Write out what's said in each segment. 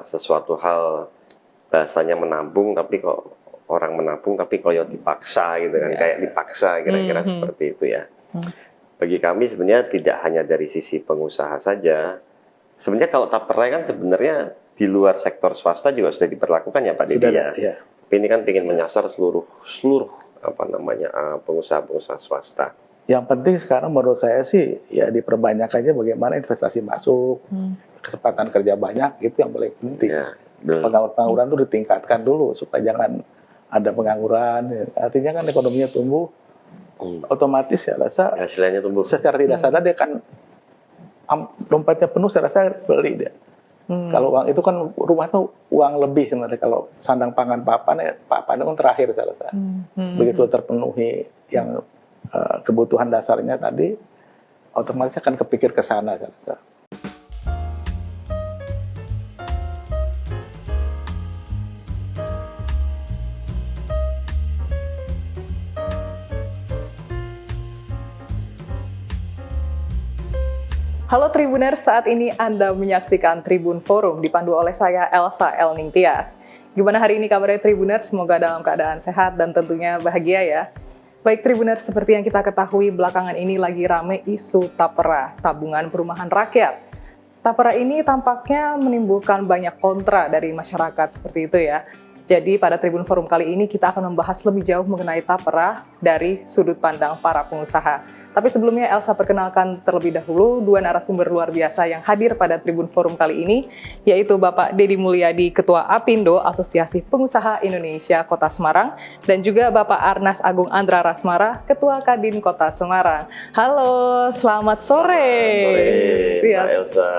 sesuatu hal bahasanya menabung tapi kok orang menabung tapi koyo dipaksa gitu kan, kayak dipaksa kira-kira seperti itu ya. Bagi kami sebenarnya tidak hanya dari sisi pengusaha saja. Sebenarnya kalau Tapera kan sebenarnya di luar sektor swasta juga sudah diberlakukan ya Pak Didi ya. Tapi ini kan ingin menyasar seluruh pengusaha-pengusaha swasta. Yang penting sekarang menurut saya sih ya diperbanyak aja bagaimana investasi masuk, kesempatan kerja banyak, itu yang paling penting. Ya, pengangguran itu ditingkatkan dulu supaya jangan ada pengangguran. Artinya kan ekonominya tumbuh, otomatis saya rasa hasilnya tumbuh. Secara tidak sadar dia kan dompetnya penuh, saya rasa beli dia. Kalau uang itu kan rumah itu uang lebih sebenarnya. Kalau sandang pangan papan itu kan terakhir saya rasa. Begitu terpenuhi yang kebutuhan dasarnya tadi, otomatis akan kepikir ke sana saya rasa. Halo Tribuners, saat ini Anda menyaksikan Tribun Forum dipandu oleh saya Elsa Elningtyas. Gimana hari ini kabarnya Tribuners? Semoga dalam keadaan sehat dan tentunya bahagia ya. Baik Tribuners, seperti yang kita ketahui belakangan ini lagi rame isu Tapera, tabungan perumahan rakyat. Tapera ini tampaknya menimbulkan banyak kontra dari masyarakat seperti itu ya. Jadi pada Tribun Forum kali ini kita akan membahas lebih jauh mengenai Tapera dari sudut pandang para pengusaha. Tapi sebelumnya Elsa perkenalkan terlebih dahulu dua narasumber luar biasa yang hadir pada Tribun Forum kali ini, yaitu Bapak Deddy Mulyadi, Ketua APindo, Asosiasi Pengusaha Indonesia Kota Semarang, dan juga Bapak Arnas Agung Andra Rasmara, Ketua Kadin Kota Semarang. Halo, selamat sore. Sore, Mbak Elsa.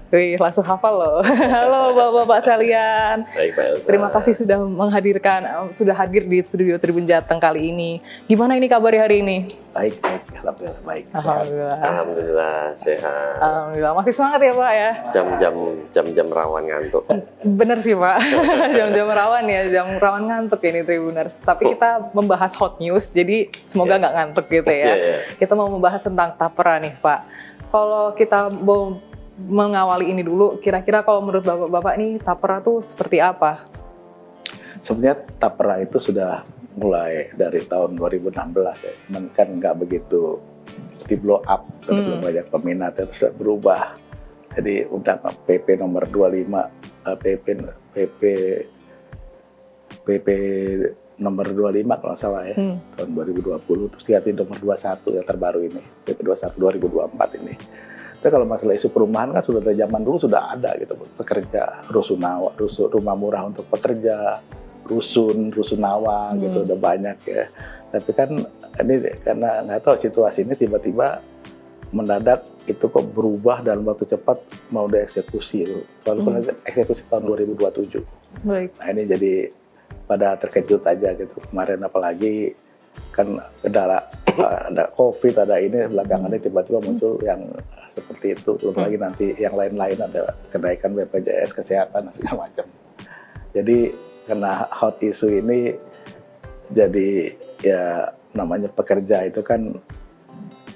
Wih, langsung hafal loh. Halo Bapak-bapak sekalian. Baik, Mbak Elsa. Terima kasih sudah sudah hadir di studio Tribun Jateng kali ini. Gimana ini kabarnya hari ini? Baik, alhamdulillah baik. Alhamdulillah sehat. Alhamdulillah, masih semangat ya Pak ya? Jam-jam rawan ngantuk. Bener sih Pak, jam-jam rawan ya, jam rawan ngantuk ini Tribuners. Tapi kita membahas hot news, jadi semoga nggak ngantuk gitu ya. Kita mau membahas tentang Tapera nih Pak. Kalau kita mau mengawali ini dulu, kira-kira kalau menurut Bapak-bapak nih Tapera tuh seperti apa? Sebenarnya Tapera itu sudah mulai dari tahun 2016 ya, cuman kan nggak begitu di blow up, belum banyak peminatnya, itu sudah berubah. Jadi undang PP nomor 25, PP nomor 25 kalau salah ya, tahun 2020, terus ganti nomor 21 yang terbaru ini, PP 21 2024 ini. Tapi kalau masalah isu perumahan kan sudah dari zaman dulu sudah ada gitu, pekerja, rusunawa, rumah murah untuk pekerja, rusunawa gitu udah banyak ya. Tapi kan ini karena nggak tahu situasi ini tiba-tiba mendadak itu kok berubah dalam waktu cepat mau dieksekusi itu. Walaupun eksekusi tahun 2027. Baik. Nah ini jadi pada terkejut aja gitu kemarin, apalagi kan ada COVID, ada ini belakangan ini tiba-tiba muncul yang seperti itu. Belum lagi nanti yang lain-lain ada kenaikan BPJS kesehatan segala macam. Jadi karena hot isu ini jadi ya namanya pekerja itu kan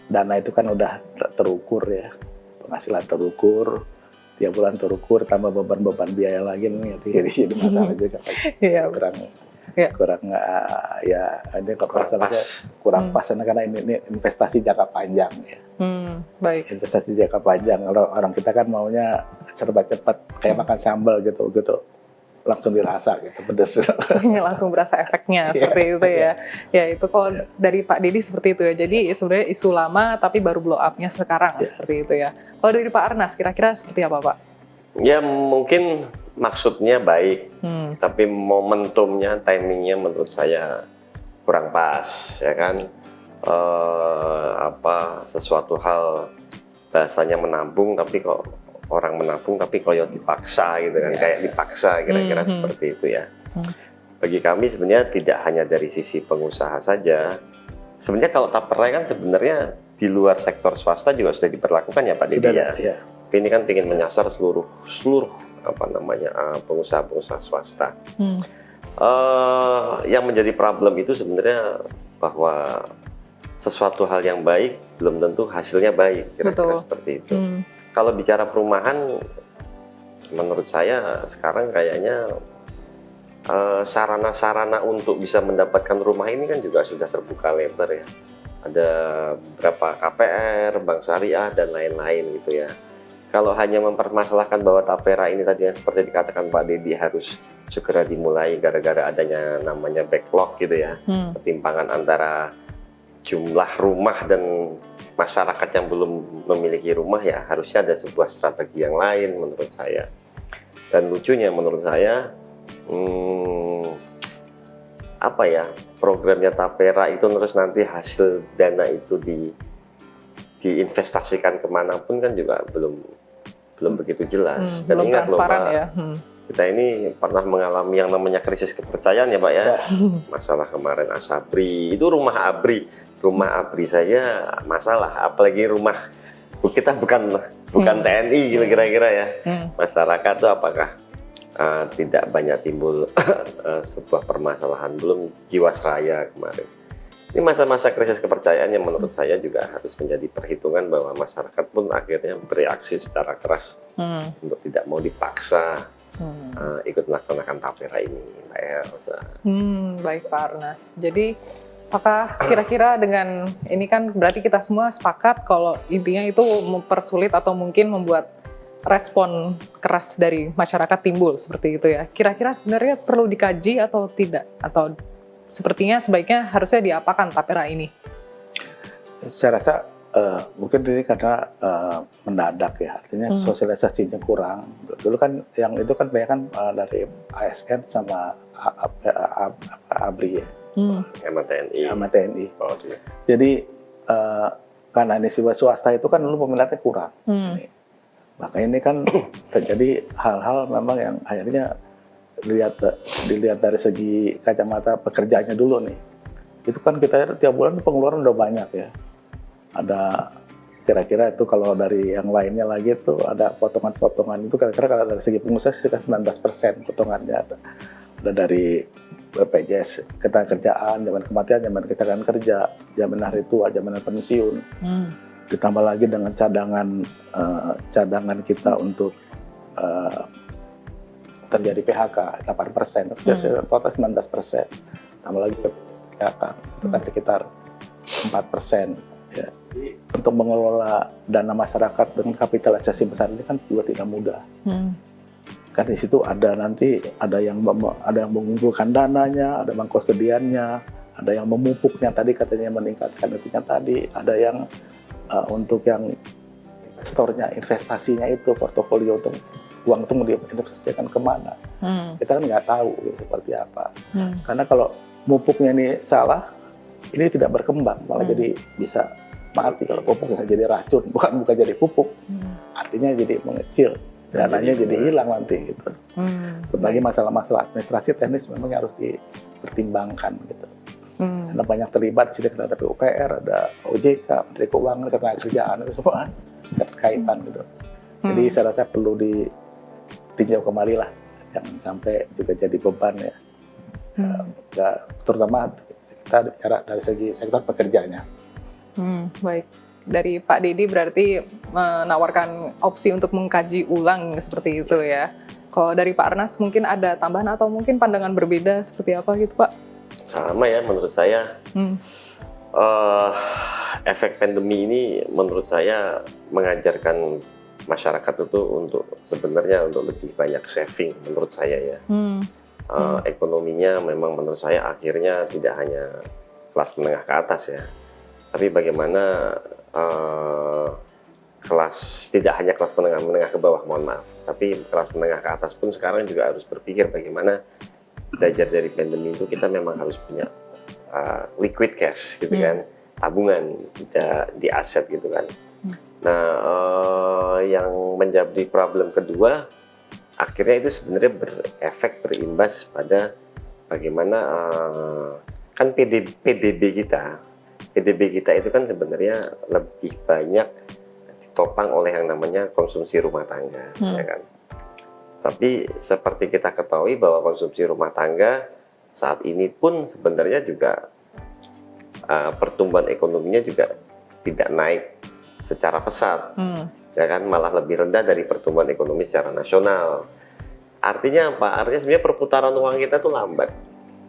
dana itu kan udah terukur ya, penghasilan terukur, tiap bulan terukur, tambah beban-beban biaya lagi nih, jadi masalah juga kurang ya ini kurang pas karena ini investasi jangka panjang ya. Baik. Investasi jangka panjang, kalau orang kita kan maunya serba cepat kayak makan sambal gitu langsung dirasa gitu, pedes. Langsung berasa efeknya seperti itu ya. Ya itu kalau dari Pak Deddy seperti itu ya. Jadi sebenarnya isu lama tapi baru blow up-nya sekarang seperti itu ya. Kalau dari Pak Arnas kira-kira seperti apa Pak? Ya mungkin maksudnya baik, tapi momentumnya, timingnya menurut saya kurang pas ya kan. Sesuatu hal bahasanya menabung tapi kok orang menabung tapi koyo dipaksa gitu kan, kayak dipaksa kira-kira seperti itu ya. Bagi kami sebenarnya tidak hanya dari sisi pengusaha saja. Sebenarnya kalau Tapera kan sebenarnya di luar sektor swasta juga sudah diberlakukan ya Pak Deddy ya. Tapi ini kan ingin menyasar seluruh pengusaha-pengusaha swasta. Yang menjadi problem itu sebenarnya bahwa sesuatu hal yang baik belum tentu hasilnya baik, kira-kira seperti itu. Kalau bicara perumahan, menurut saya sekarang kayaknya sarana-sarana untuk bisa mendapatkan rumah ini kan juga sudah terbuka lebar ya. Ada beberapa KPR, bank syariah dan lain-lain gitu ya. Kalau hanya mempermasalahkan bahwa tapera ini tadi yang seperti dikatakan Pak Dedi harus segera dimulai gara-gara adanya namanya backlog gitu ya, ketimpangan antara jumlah rumah dan masyarakat yang belum memiliki rumah, ya harusnya ada sebuah strategi yang lain menurut saya. Dan lucunya menurut saya apa ya, programnya tapera itu terus nanti hasil dana itu diinvestasikan kemanapun kan juga belum begitu jelas. Dan belum ingat loh transparan Pak, ya. kita ini pernah mengalami yang namanya krisis kepercayaan ya Pak ya. Masalah kemarin Asabri, itu rumah ABRI saya masalah, apalagi rumah kita bukan TNI gitu kira-kira ya. Masyarakat itu apakah tidak banyak timbul sebuah permasalahan, belum Jiwasraya kemarin. Ini masa-masa krisis kepercayaan yang menurut saya juga harus menjadi perhitungan bahwa masyarakat pun akhirnya bereaksi secara keras untuk tidak mau dipaksa ikut melaksanakan tapera ini, Mbak Elsa. Baik Pak Arnas. Jadi apakah kira-kira dengan ini kan berarti kita semua sepakat kalau intinya itu mempersulit atau mungkin membuat respon keras dari masyarakat timbul seperti itu ya. Kira-kira sebenarnya perlu dikaji atau tidak? Atau sepertinya sebaiknya harusnya diapakan tapera ini? Saya rasa mungkin ini karena mendadak ya, artinya sosialisasinya kurang. Dulu kan yang itu kan banyak kan dari ASN sama ABRI ya, sama TNI. Oh, iya. Jadi karena ini swasta itu kan dulu peminatnya kurang. Maka ini kan terjadi hal-hal memang yang akhirnya dilihat dari segi kacamata pekerjaannya dulu nih. Itu kan kita tiap bulan pengeluaran udah banyak ya. Ada kira-kira itu kalau dari yang lainnya lagi itu ada potongan-potongan itu kira-kira kalau dari segi pengusaha sekitar 19% potongannya. Ada dari BPJS ketenagakerjaan, jaminan kematian, jaminan kecelakaan kerja, jaminan hari tua, jaminan pensiun. Ditambah lagi dengan cadangan kita untuk terjadi PHK 8%, total 19%. Tambah lagi PHK itu kan sekitar 4%. Ya. Untuk mengelola dana masyarakat dengan kapitalisasi besar ini kan juga tidak mudah. Kan di situ ada yang mengumpulkan dananya, ada mengkustodiannya, ada yang memupuknya tadi katanya meningkatkan itunya tadi, ada yang untuk yang investornya, investasinya itu portofolio untuk uang itu mau diinvestasikan kemana. Kita kan nggak tahu seperti apa. Karena kalau mupuknya ini salah, ini tidak berkembang, malah jadi bisa mati. Kalau pupuk bisa jadi racun, bukan jadi pupuk. Artinya jadi mengecil, dananya jadi hilang nanti gitu. Berbagai masalah-masalah administrasi teknis memang harus dipertimbangkan gitu. Karena banyak terlibat di sini, ada PUPR, ada OJK, Menteri Keuangan, Ketenagakerjaan, itu semua terkaitan gitu. Jadi saya rasa perlu ditinjau kembali lah, jangan sampai juga jadi beban ya. Terutama kita bicara dari segi sektor pekerjanya. Baik, dari Pak Dedi berarti menawarkan opsi untuk mengkaji ulang seperti itu ya. Kalau dari Pak Arnas mungkin ada tambahan atau mungkin pandangan berbeda seperti apa gitu Pak? Sama ya menurut saya. Efek pandemi ini menurut saya mengajarkan masyarakat itu untuk sebenarnya untuk lebih banyak saving menurut saya ya. Ekonominya memang menurut saya akhirnya tidak hanya kelas menengah ke atas ya, tapi bagaimana tidak hanya kelas menengah ke bawah, mohon maaf, tapi kelas menengah ke atas pun sekarang juga harus berpikir bagaimana belajar dari pandemi itu kita memang harus punya liquid cash gitu kan, tabungan, tidak di aset gitu kan. Nah, yang menjadi problem kedua akhirnya itu sebenarnya berimbas pada bagaimana kan PDB kita itu kan sebenarnya lebih banyak ditopang oleh yang namanya konsumsi rumah tangga, ya kan. Tapi seperti kita ketahui bahwa konsumsi rumah tangga saat ini pun sebenarnya juga pertumbuhan ekonominya juga tidak naik secara pesat. ya kan, malah lebih rendah dari pertumbuhan ekonomi secara nasional. Artinya apa? Artinya sebenarnya perputaran uang kita tuh lambat,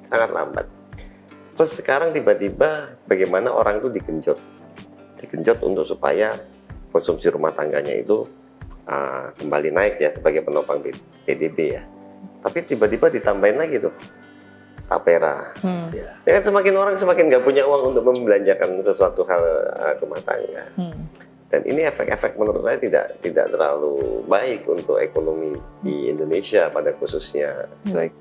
sangat lambat. Terus sekarang tiba-tiba bagaimana orang itu digenjot untuk supaya konsumsi rumah tangganya itu kembali naik ya sebagai penopang PDB ya. Tapi tiba-tiba ditambahin lagi tuh tapera. Ya kan semakin orang semakin nggak punya uang untuk membelanjakan sesuatu hal rumah tangga. Dan ini efek-efek menurut saya tidak terlalu baik untuk ekonomi di Indonesia pada khususnya. Baik.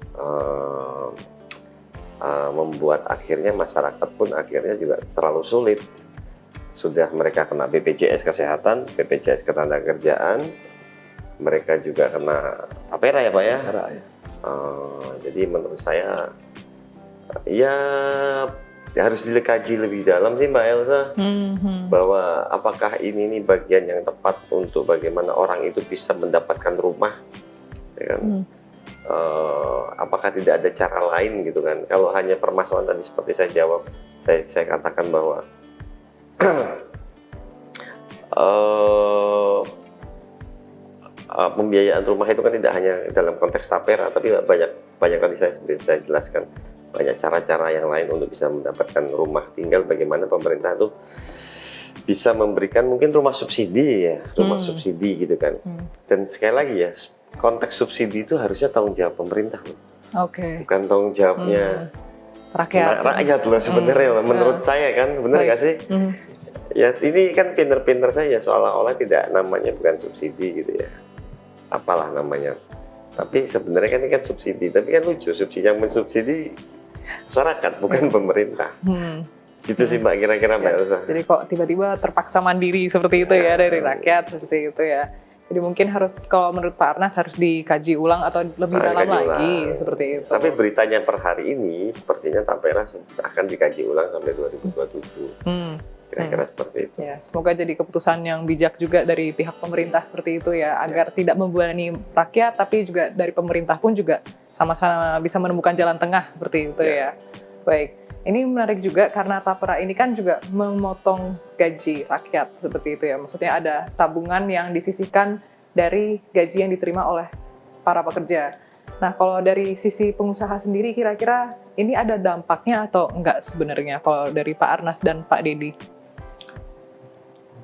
Membuat akhirnya masyarakat pun akhirnya juga terlalu sulit. Sudah mereka kena BPJS Kesehatan, BPJS Ketenagakerjaan, mereka juga kena tapera ya Pak ya. Jadi menurut saya ya harus dikaji lebih dalam sih Mbak Elsa, bahwa apakah ini bagian yang tepat untuk bagaimana orang itu bisa mendapatkan rumah, ya kan? Apakah tidak ada cara lain gitu kan? Kalau hanya permasalahan tadi seperti saya jawab, saya katakan bahwa pembiayaan rumah itu kan tidak hanya dalam konteks tapera, tapi banyak tadi saya jelaskan banyak cara-cara yang lain untuk bisa mendapatkan rumah. Tinggal bagaimana pemerintah itu bisa memberikan mungkin rumah subsidi ya, rumah subsidi gitu kan. Dan sekali lagi ya, konteks subsidi itu harusnya tanggung jawab pemerintah loh. Bukan tanggung jawabnya rakyat loh sebenarnya menurut saya kan, benar nggak sih? Ya ini kan pinter-pinter saja seolah-olah tidak namanya bukan subsidi gitu ya. Apalah namanya. Tapi sebenarnya kan ini kan subsidi, tapi kan lucu yang mensubsidi masyarakat bukan pemerintah. Gitu sih Mbak kira-kira Mbak Elsa. Jadi kok tiba-tiba terpaksa mandiri seperti itu ya dari rakyat seperti itu ya. Jadi mungkin harus, kalau menurut Pak Arnas harus dikaji ulang atau lebih dalam lagi seperti itu. Tapi beritanya per hari ini sepertinya tapera akan dikaji ulang sampai 2027. Kira-kira seperti itu. Ya, semoga jadi keputusan yang bijak juga dari pihak pemerintah seperti itu ya, agar tidak membebani rakyat, tapi juga dari pemerintah pun juga sama-sama bisa menemukan jalan tengah seperti itu ya. Baik, ini menarik juga karena tapera ini kan juga memotong gaji rakyat seperti itu ya. Maksudnya ada tabungan yang disisihkan dari gaji yang diterima oleh para pekerja. Nah, kalau dari sisi pengusaha sendiri kira-kira ini ada dampaknya atau enggak sebenarnya kalau dari Pak Arnas dan Pak Dedi?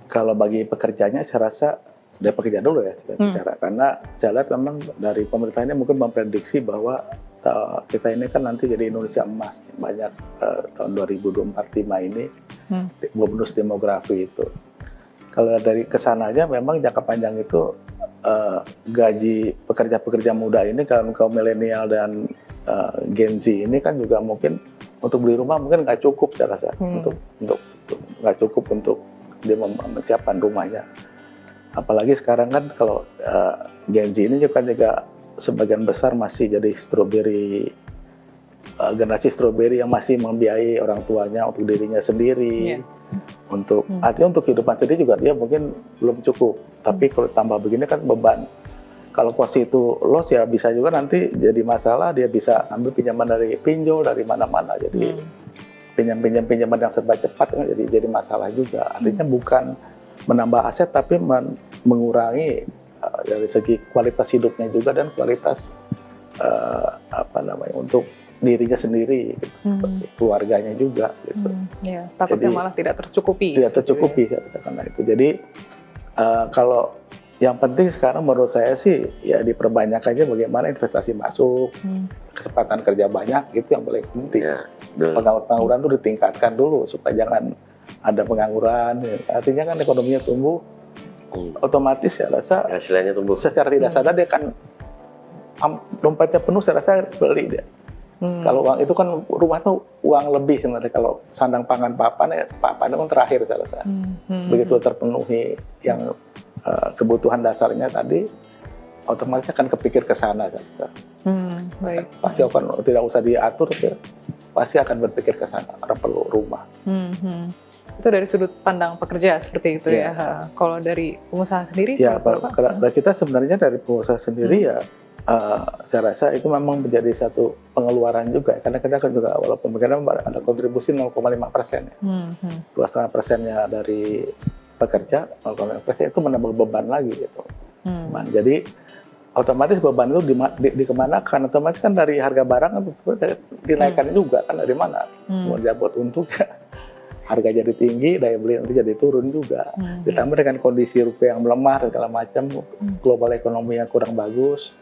Kalau bagi pekerjanya saya rasa dari pekerja dulu ya kita bicara, karena saya lihat memang dari pemerintah ini mungkin memprediksi bahwa kita ini kan nanti jadi Indonesia emas banyak tahun 2045 ini bonus demografi itu. Kalau dari kesananya memang jangka panjang itu gaji pekerja-pekerja muda ini kaum milenial dan Gen Z ini kan juga mungkin untuk beli rumah mungkin nggak cukup saya rasa, untuk nggak cukup untuk dia menyiapkan rumahnya. Apalagi sekarang kan kalau Gen Z ini juga sebagian besar masih jadi generasi strawberry yang masih membiayai orang tuanya untuk dirinya sendiri, artinya untuk kehidupan sendiri juga dia mungkin belum cukup. Tapi kalau tambah begini kan beban. Kalau posisi itu loss ya bisa juga nanti jadi masalah, dia bisa ambil pinjaman dari pinjol dari mana-mana, jadi pinjaman yang serba cepat kan jadi masalah juga. Artinya bukan menambah aset tapi mengurangi dari segi kualitas hidupnya juga dan kualitas untuk dirinya sendiri, keluarganya juga gitu. Ya, takutnya jadi, malah tidak tercukupi. Tidak tercukupi ya. Karena itu. Jadi kalau yang penting sekarang menurut saya sih ya diperbanyak aja bagaimana investasi masuk, kesempatan kerja banyak, itu yang paling penting. Pengangguran itu ditingkatkan dulu supaya jangan ada pengangguran. Ya. Artinya kan ekonominya tumbuh, otomatis saya rasa hasilnya tumbuh. Secara tidak sadar dia kan dompetnya penuh, saya rasa beli dia. Kalau uang itu kan rumah itu uang lebih sebenarnya. Kalau sandang pangan papan itu kan terakhir saya rasa. Begitu terpenuhi yang kebutuhan dasarnya tadi, otomatis akan kepikir ke sana. Baik. Pasti akan tidak usah diatur, ya. Pasti akan berpikir ke sana karena perlu rumah. Itu dari sudut pandang pekerja seperti itu ya. Kalau dari pengusaha sendiri? Ya, kita sebenarnya dari pengusaha sendiri ya. Saya rasa itu memang menjadi satu pengeluaran juga, karena kita kan juga walaupun ada kontribusi 0,5%, 2,5%-nya dari pekerja melakukan investasi itu menambah beban lagi gitu. Beban. Jadi otomatis beban itu dikemanakan? Otomatis kan dari harga barang kan dinaikkan juga kan dari mana? Mau buat untung ya. Harga jadi tinggi, daya beli nanti jadi turun juga. Ditambah dengan kondisi rupiah yang melemah dan segala macam, global ekonomi yang kurang bagus.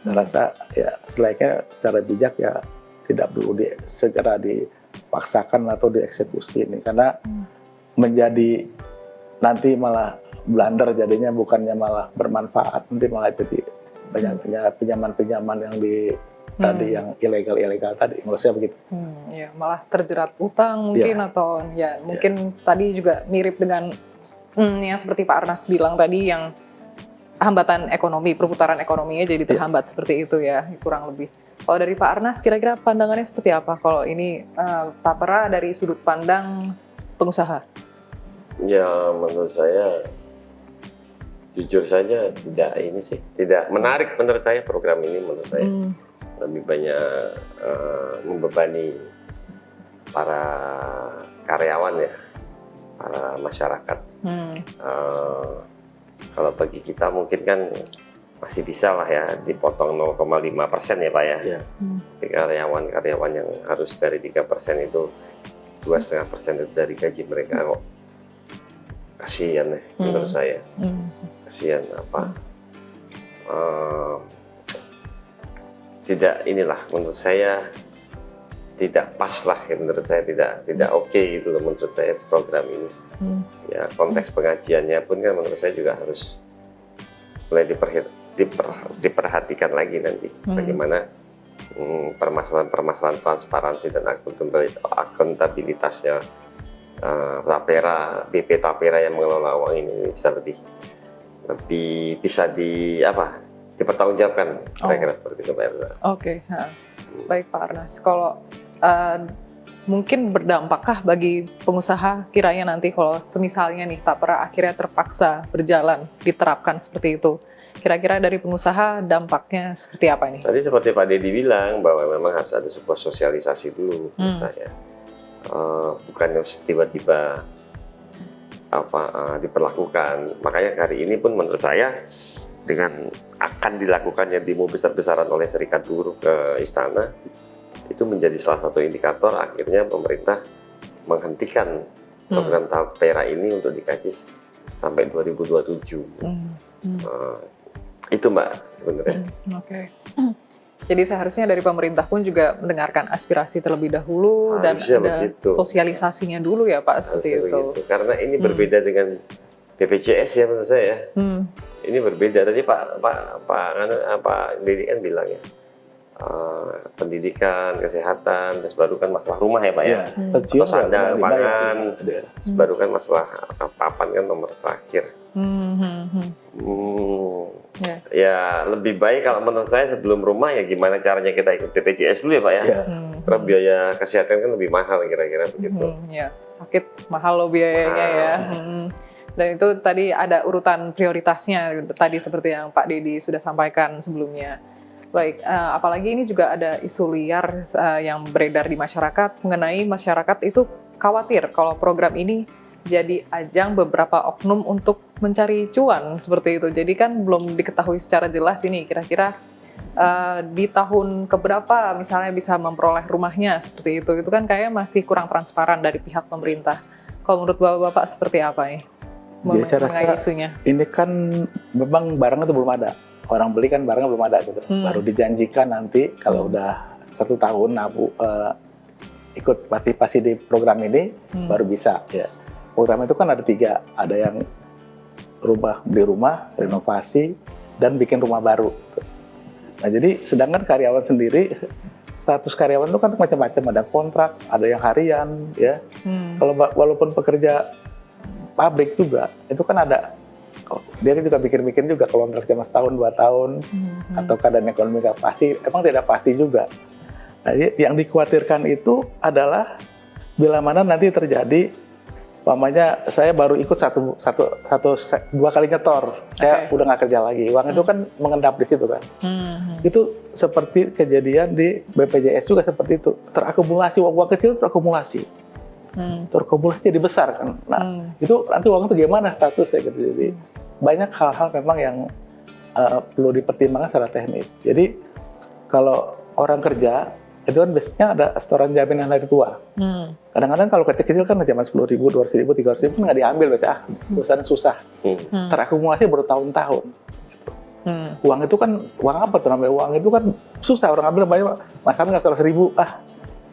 Saya rasa ya sebaiknya secara bijak ya tidak perlu secara dipaksakan atau dieksekusi ini karena menjadi nanti malah blunder jadinya, bukannya malah bermanfaat, nanti malah jadi banyaknya pinjaman-pinjaman yang tadi yang ilegal tadi, menurut saya begitu. Ya, malah terjerat utang mungkin atau ya mungkin tadi juga mirip dengan yang seperti Pak Arnas bilang tadi, yang hambatan ekonomi, perputaran ekonominya jadi terhambat seperti itu ya, kurang lebih. Kalau dari Pak Arnas kira-kira pandangannya seperti apa kalau ini Tapera dari sudut pandang pengusaha? Ya menurut saya jujur saja tidak menarik menurut saya program ini. Menurut saya lebih banyak membebani para karyawan ya, para masyarakat. Kalau bagi kita mungkin kan masih bisa lah ya dipotong 0,5% ya Pak ya. Tapi karyawan yang harus dari 3% itu 2,5% itu dari gaji mereka kok. Kasihan ya menurut saya. Kasihan tidak menurut saya tidak pas lah ya, menurut saya tidak oke gitu loh menurut saya program ini. Ya konteks pengajiannya pun kan menurut saya juga harus mulai diperhatikan lagi nanti bagaimana permasalahan transparansi dan akuntabilitasnya Tapera, BP Tapera yang mengelola uang ini bisa dipertanggungjawabkan, kira-kira seperti itu Pak Erza. Oke. Baik Pak Arnas, kalau mungkin berdampakkah bagi pengusaha kiranya nanti kalau semisalnya nih Tapera akhirnya terpaksa berjalan, diterapkan seperti itu, kira-kira dari pengusaha dampaknya seperti apa nih? Tadi seperti Pak Dedi bilang bahwa memang harus ada sebuah sosialisasi dulu menurut saya. Bukannya tiba-tiba diperlakukan. Makanya hari ini pun menurut saya dengan akan dilakukannya demo besar-besaran oleh serikat buruh ke istana, itu menjadi salah satu indikator akhirnya pemerintah menghentikan program Tapera ini untuk dikaji sampai 2027. Itu Mbak sebenarnya. Oke. Jadi seharusnya dari pemerintah pun juga mendengarkan aspirasi terlebih dahulu dan ada sosialisasinya dulu ya Pak, seperti itu. Begitu. Karena ini berbeda dengan BPJS ya menurut saya. Ini berbeda. Tadi Pak Dedi kan bilang ya, pendidikan, kesehatan, terus baru kan masalah rumah ya Pak ya. Atau sandang, pangan, terus baru kan masalah papan kan nomor terakhir. Ya lebih baik kalau menurut saya sebelum rumah ya gimana caranya kita ikut BPJS dulu ya Pak ya. Karena biaya kesehatan kan lebih mahal kira-kira begitu. Ya, sakit mahal loh biayanya ya. Dan itu tadi ada urutan prioritasnya tadi seperti yang Pak Dedi sudah sampaikan sebelumnya. Baik, apalagi ini juga ada isu liar yang beredar di masyarakat mengenai masyarakat itu khawatir kalau program ini jadi ajang beberapa oknum untuk mencari cuan seperti itu. Jadi kan belum diketahui secara jelas ini kira-kira di tahun keberapa misalnya bisa memperoleh rumahnya seperti itu. Itu kan kayaknya masih kurang transparan dari pihak pemerintah. Kalau menurut Bapak seperti apa nih? Jadi saya rasa isunya. Ini kan memang barangnya itu belum ada. Orang beli kan barangnya belum ada gitu. Baru dijanjikan nanti kalau udah 1 tahun ikut partisipasi di program ini baru bisa ya. Program itu kan ada 3, ada yang beli rumah, renovasi, dan bikin rumah baru. Nah jadi sedangkan karyawan sendiri, status karyawan itu kan macam-macam, ada kontrak, ada yang harian, ya. Kalau walaupun pekerja pabrik juga, itu kan ada, dia juga pikir-pikir juga kalau kontrak cuma setahun, 2 tahun, atau keadaan ekonomi nggak pasti, emang tidak pasti juga. Nah yang dikhawatirkan itu adalah bila mana nanti terjadi, umpamanya saya baru ikut 2 kali nyetor, saya udah nggak kerja lagi, uang itu kan mengendap di situ kan. Itu seperti kejadian di BPJS juga seperti itu, terakumulasi, uang kecil terakumulasi. terkumulasi jadi besar kan. Nah, itu nanti uang itu gimana statusnya gitu. Jadi banyak hal-hal memang yang perlu dipertimbangkan secara teknis. Jadi kalau orang kerja itu kan biasanya ada setoran jaminan hari tua. Kadang-kadang kalau kecil-kecil kan zaman 10.000, 200.000, 300.000 kan nggak diambil, berarti urusannya susah. Terakumulasi bertahun-tahun. Uang itu kan, uang apa tuh namanya? Uang itu kan susah, orang ambil banyak, masalah nggak 100.000,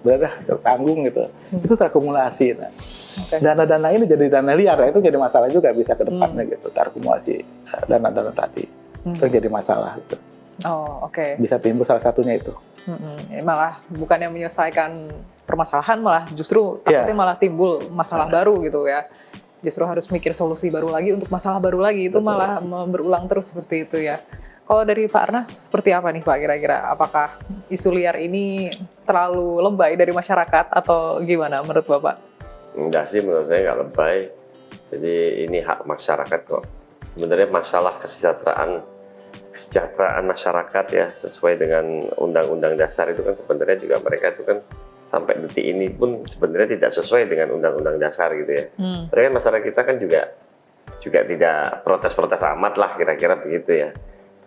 berarti tertanggung gitu. Itu terakumulasi. Nah, dana-dana ini jadi dana liar, itu jadi masalah juga bisa ke depannya gitu, terakumulasi dana-dana tadi. Itu jadi masalah gitu. Oh, oke. Bisa timbul salah satunya itu. Malah bukannya menyelesaikan permasalahan, malah justru takutnya malah timbul masalah baru gitu ya. Justru harus mikir solusi baru lagi untuk masalah baru lagi, itu malah berulang terus seperti itu ya. Kalau dari Pak Arnas, seperti apa nih Pak kira-kira? Apakah isu liar ini terlalu lebay dari masyarakat atau gimana menurut Bapak? Enggak sih, menurut saya nggak lebay. Jadi ini hak masyarakat kok. Sebenarnya masalah kesejahteraan masyarakat ya, sesuai dengan Undang-Undang Dasar itu kan sebenarnya juga mereka itu kan sampai detik ini pun sebenarnya tidak sesuai dengan Undang-Undang Dasar gitu ya. Tapi kan masyarakat kita kan juga tidak protes-protes amat lah kira-kira begitu ya.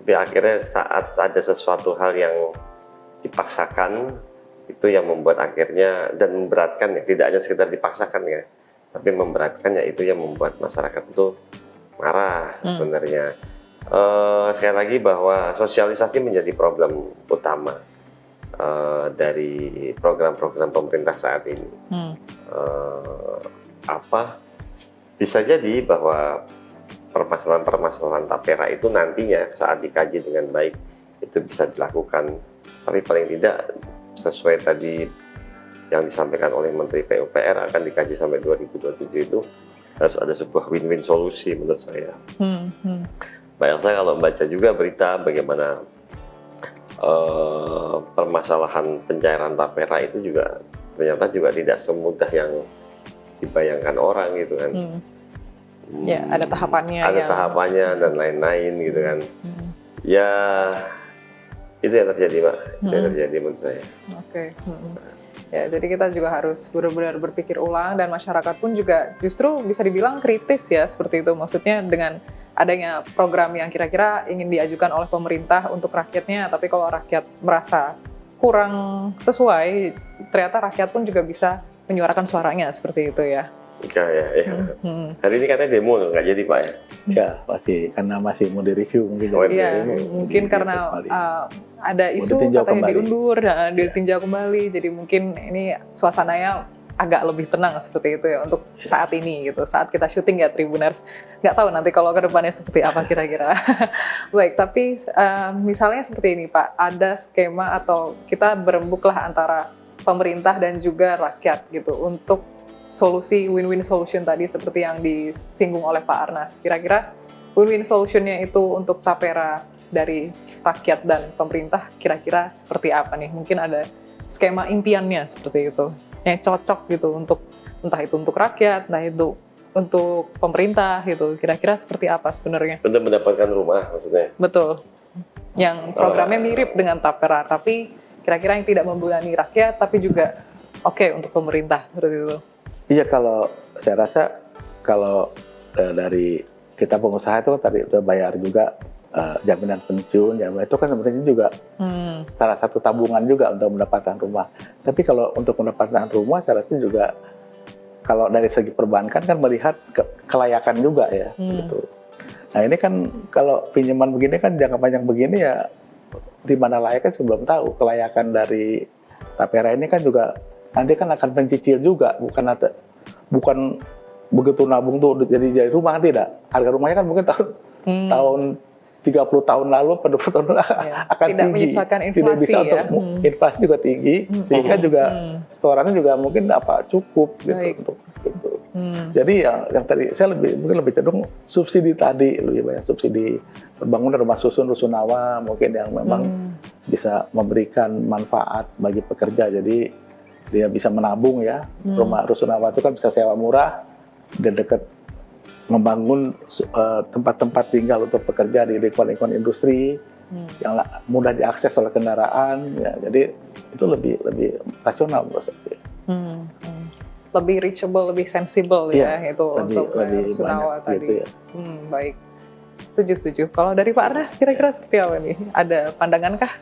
Tapi akhirnya saat ada sesuatu hal yang dipaksakan, itu yang membuat akhirnya dan memberatkan ya, tidak hanya sekedar dipaksakan ya, tapi memberatkan ya, itu yang membuat masyarakat itu marah sebenarnya. Sekali lagi bahwa sosialisasi menjadi problem utama dari program-program pemerintah saat ini. Bisa jadi bahwa permasalahan-permasalahan tapera itu nantinya saat dikaji dengan baik itu bisa dilakukan, tapi paling tidak sesuai tadi yang disampaikan oleh Menteri PUPR akan dikaji sampai 2027 itu harus ada sebuah win-win solusi menurut saya. Mbak Elsa kalau baca juga berita bagaimana permasalahan pencairan tapera itu juga ternyata juga tidak semudah yang dibayangkan orang gitu kan. Ya, ada tahapannya. Ada tahapannya dan lain-lain gitu kan. Ya, itu yang terjadi Pak. Itu yang terjadi menurut saya. Oke. Ya, jadi kita juga harus benar-benar berpikir ulang dan masyarakat pun juga justru bisa dibilang kritis ya seperti itu. Maksudnya dengan adanya program yang kira-kira ingin diajukan oleh pemerintah untuk rakyatnya, tapi kalau rakyat merasa kurang sesuai, ternyata rakyat pun juga bisa menyuarakan suaranya seperti itu ya. Ya. Hari ini katanya demo loh, nggak jadi Pak ya? Ya, karena masih mau direview mungkin. Iya, mungkin karena ada isu katanya diundur, ditinjau kembali, jadi mungkin ini suasananya agak lebih tenang seperti itu ya untuk saat ini gitu, saat kita syuting ya Tribuners. Nggak tahu nanti kalau ke depannya seperti apa kira-kira. Baik, tapi misalnya seperti ini Pak, ada skema atau kita berembuklah antara pemerintah dan juga rakyat gitu untuk solusi win-win solution tadi seperti yang disinggung oleh Pak Arnas. Kira-kira win-win solutionnya itu untuk tapera dari rakyat dan pemerintah kira-kira seperti apa nih? Mungkin ada skema impiannya seperti itu yang cocok gitu untuk entah itu untuk rakyat, entah itu untuk pemerintah gitu. Kira-kira seperti apa sebenarnya? Untuk mendapatkan rumah maksudnya? Betul. Yang programnya mirip dengan tapera, tapi kira-kira yang tidak membebani rakyat, tapi juga oke untuk pemerintah seperti itu. Iya, kalau saya rasa kalau dari kita pengusaha itu tadi udah bayar juga jaminan pensiun, jaminan itu kan sebenarnya juga salah satu tabungan juga untuk mendapatkan rumah. Tapi kalau untuk mendapatkan rumah, saya rasa juga kalau dari segi perbankan kan melihat kelayakan juga ya, gitu. Nah ini kan kalau pinjaman begini kan jangka panjang begini ya, di mana layaknya sebelum tahu. Kelayakan dari tapera ini kan juga nanti kan akan pencicil juga, bukan begitu nabung tuh jadi rumah, tidak. Harga rumahnya kan mungkin tahun 30 tahun lalu, pada 20 tahun akan tidak tinggi. menyesuaikan inflasi, tidak bisa ya. untuk inflasi juga tinggi, sehingga juga setorannya juga mungkin cukup gitu untuk itu. Jadi yang tadi saya mungkin lebih cenderung subsidi tadi, lebih banyak subsidi pembangunan rumah susun, rusunawa mungkin yang memang bisa memberikan manfaat bagi pekerja. Jadi dia bisa menabung ya, rumah rusunawa itu kan bisa sewa murah dan dekat membangun tempat-tempat tinggal untuk pekerja di lingkungan industri yang mudah diakses oleh kendaraan ya, jadi itu lebih rasional menurut saya. lebih reachable, lebih sensible ya itu untuk lebih Rusunawa banyak tadi. gitu ya. Baik. Setuju. Kalau dari Pak Arnas kira-kira seperti apa nih? Ada pandangan kah?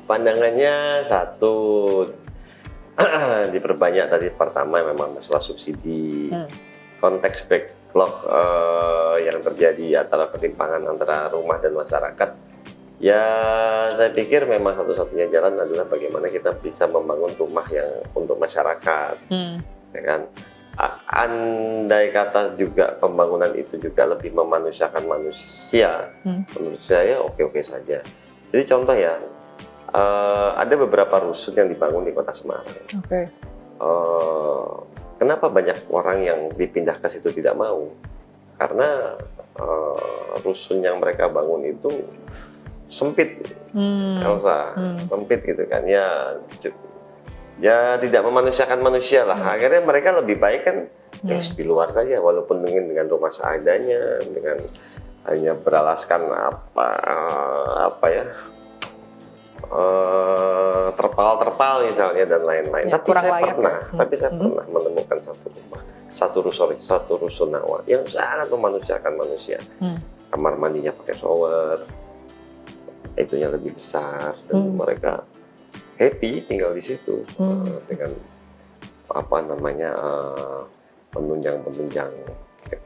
Pandangannya satu, diperbanyak tadi. Pertama memang masalah subsidi. Konteks backlog yang terjadi antara ketimpangan antara rumah dan masyarakat. Ya, saya pikir memang satu-satunya jalan adalah bagaimana kita bisa membangun rumah yang untuk masyarakat, ya kan? Andai kata juga pembangunan itu juga lebih memanusiakan manusia, menurut saya oke-oke saja. Jadi contoh ya, ada beberapa rusun yang dibangun di Kota Semarang. Kenapa banyak orang yang dipindah ke situ tidak mau? Karena rusun yang mereka bangun itu sempit, Elsa, sempit gitu kan, ya tidak memanusiakan manusia lah. Akhirnya mereka lebih baik kan di luar saja, walaupun dengan rumah seadanya, dengan hanya beralaskan terpal misalnya dan lain-lain. Ya, Tapi saya pernah menemukan satu rusunawa yang sangat memanusiakan manusia. Kamar mandinya pakai shower, itunya lebih besar, dan mereka happy tinggal di situ dengan penunjang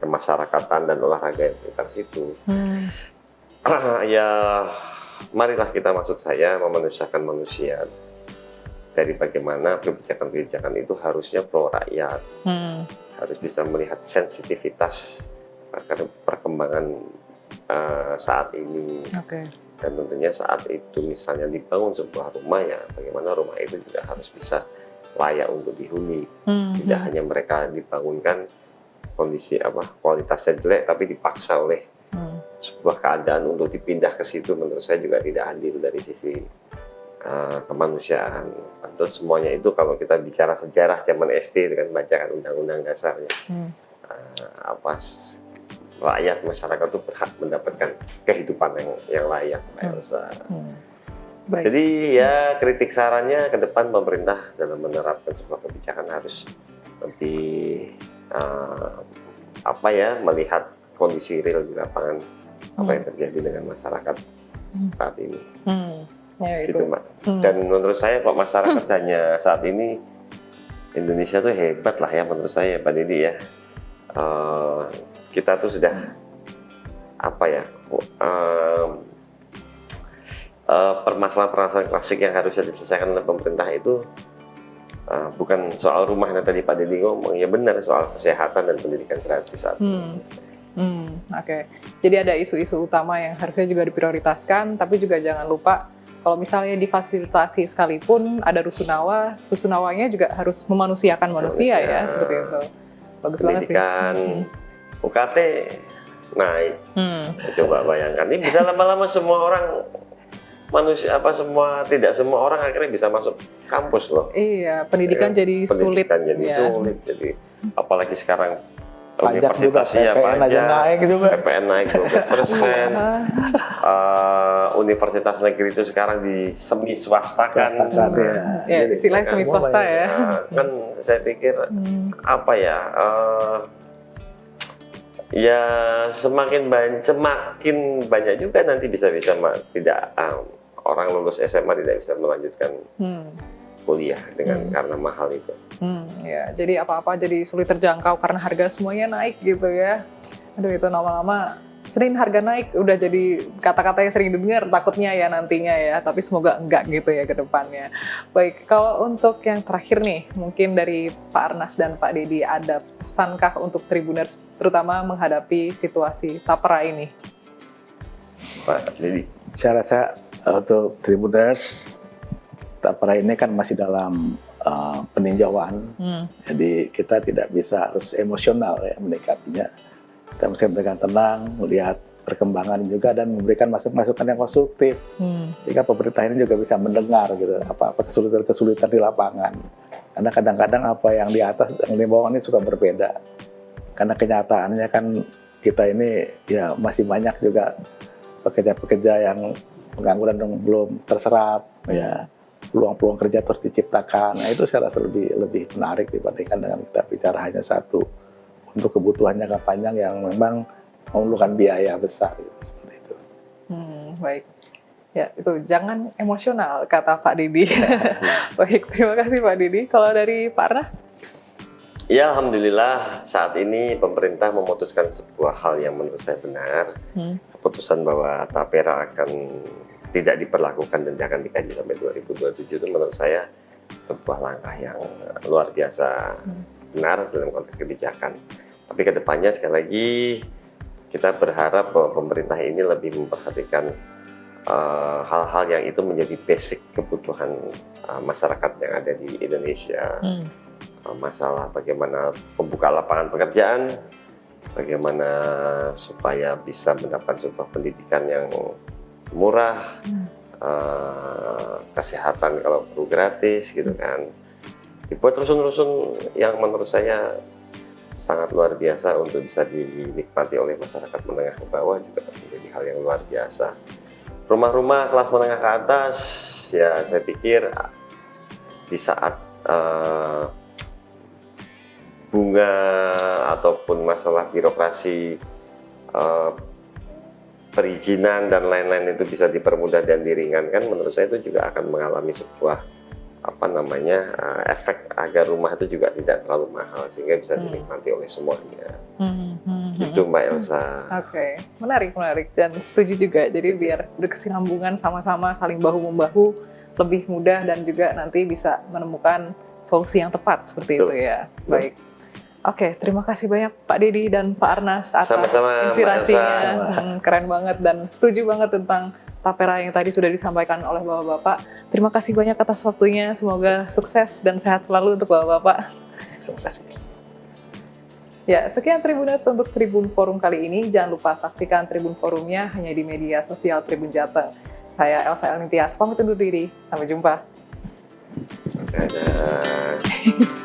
kemasyarakatan dan olahraga yang sekitar situ. Ya, marilah kita, maksud saya, memanusiakan manusia dari bagaimana kebijakan-kebijakan itu harusnya pro rakyat, harus bisa melihat sensitivitas perkembangan saat ini. Dan tentunya saat itu misalnya dibangun sebuah rumah, ya bagaimana rumah itu juga harus bisa layak untuk dihuni. Tidak hanya mereka dibangunkan kondisi kualitasnya jelek tapi dipaksa oleh sebuah keadaan untuk dipindah ke situ. Menurut saya juga tidak adil dari sisi kemanusiaan. Padahal semuanya itu kalau kita bicara sejarah zaman SD dengan bacakan undang-undang dasarnya, rakyat, masyarakat itu berhak mendapatkan kehidupan yang layak, Elsa. Jadi ya, kritik sarannya ke depan pemerintah dalam menerapkan sebuah kebijakan harus lebih melihat kondisi real di lapangan, apa yang terjadi dengan masyarakat saat ini. Gitu, Mbak. Dan menurut saya kok masyarakat hanya saat ini, Indonesia tuh hebat lah ya menurut saya, Pak Didi ya. Kita tuh sudah permasalahan-permasalahan klasik yang harusnya diselesaikan oleh pemerintah itu bukan soal rumah yang tadi Pak Didi ngomong, ya benar, soal kesehatan dan pendidikan gratis saat ini. Jadi ada isu-isu utama yang harusnya juga diprioritaskan, tapi juga jangan lupa kalau misalnya difasilitasi sekalipun ada rusunawanya juga harus memanusiakan manusia ya, seperti itu. Bagus banget sih. Pendidikan, UKT naik. Coba bayangkan, ini bisa lama-lama semua orang tidak semua orang akhirnya bisa masuk kampus loh. Iya, pendidikan jadi sulit. Jadi apalagi sekarang pajak juga, PPN aja naik juga. PPN naik 12%. Universitas negeri itu sekarang di semi swastakan. Ya, istilahnya semi swasta ya. Kan saya pikir ya semakin banyak juga nanti bisa orang lulus SMA tidak bisa melanjutkan kuliah karena mahal itu. Ya, jadi apa-apa jadi sulit terjangkau karena harga semuanya naik gitu ya. Aduh, itu lama-lama sering harga naik udah jadi kata-kata yang sering didengar takutnya ya nantinya ya, tapi semoga enggak gitu ya ke depannya. Baik, kalau untuk yang terakhir nih, mungkin dari Pak Arnas dan Pak Didi, ada pesankah untuk Tribuners terutama menghadapi situasi tapera ini? Pak Didi. Saya rasa untuk Tribuners, tapera ini kan masih dalam peninjauan, jadi kita tidak bisa harus emosional ya menyikapinya. Kita mesti memberikan tenang, melihat perkembangan juga dan memberikan masukan yang konstruktif. Jika pemerintah ini juga bisa mendengar gitu apa kesulitan-kesulitan di lapangan. Karena kadang-kadang apa yang di atas dan di bawah ini suka berbeda. Karena kenyataannya kan kita ini ya masih banyak juga pekerja-pekerja yang pengangguran belum terserap ya. peluang-peluang kerja terus diciptakan. Nah, itu saya rasa lebih menarik dibandingkan dengan kita bicara hanya satu untuk kebutuhan jangka panjang yang memang memerlukan biaya besar gitu, seperti itu. Baik. Ya, itu jangan emosional kata Pak Didi. Baik, terima kasih Pak Didi. Kalau dari Pak Arnas? Ya, alhamdulillah saat ini pemerintah memutuskan sebuah hal yang menurut saya benar. Keputusan bahwa tapera akan tidak diperlakukan dan jangan dikaji sampai 2027 itu menurut saya sebuah langkah yang luar biasa benar dalam konteks kebijakan. Tapi kedepannya sekali lagi kita berharap bahwa pemerintah ini lebih memperhatikan hal-hal yang itu menjadi basic kebutuhan masyarakat yang ada di Indonesia. Masalah bagaimana membuka lapangan pekerjaan, bagaimana supaya bisa mendapatkan sebuah pendidikan yang murah, kesehatan kalau perlu gratis gitu kan. Dibuat rusun-rusun yang menurut saya sangat luar biasa untuk bisa dinikmati oleh masyarakat menengah ke bawah juga menjadi hal yang luar biasa. Rumah-rumah kelas menengah ke atas, ya saya pikir di saat bunga ataupun masalah birokrasi perizinan dan lain-lain itu bisa dipermudah dan diringankan, menurut saya itu juga akan mengalami sebuah efek agar rumah itu juga tidak terlalu mahal sehingga bisa dinikmati oleh semuanya. Itu Mbak Elsa. Oke, menarik dan setuju juga. Jadi biar berkesinambungan sama-sama saling bahu-membahu lebih mudah dan juga nanti bisa menemukan solusi yang tepat seperti itu ya. Baik. Oke, terima kasih banyak Pak Didi dan Pak Arnas atas Sama-sama, inspirasinya. Keren banget dan setuju banget tentang tapera yang tadi sudah disampaikan oleh Bapak-Bapak. Terima kasih banyak atas waktunya. Semoga sukses dan sehat selalu untuk Bapak-Bapak. Terima kasih. Ya, sekian Tribuners untuk Tribun Forum kali ini. Jangan lupa saksikan Tribun Forumnya hanya di media sosial Tribun Jateng. Saya Elsa Elning Tias, pamit undur diri. Sampai jumpa. Dadah.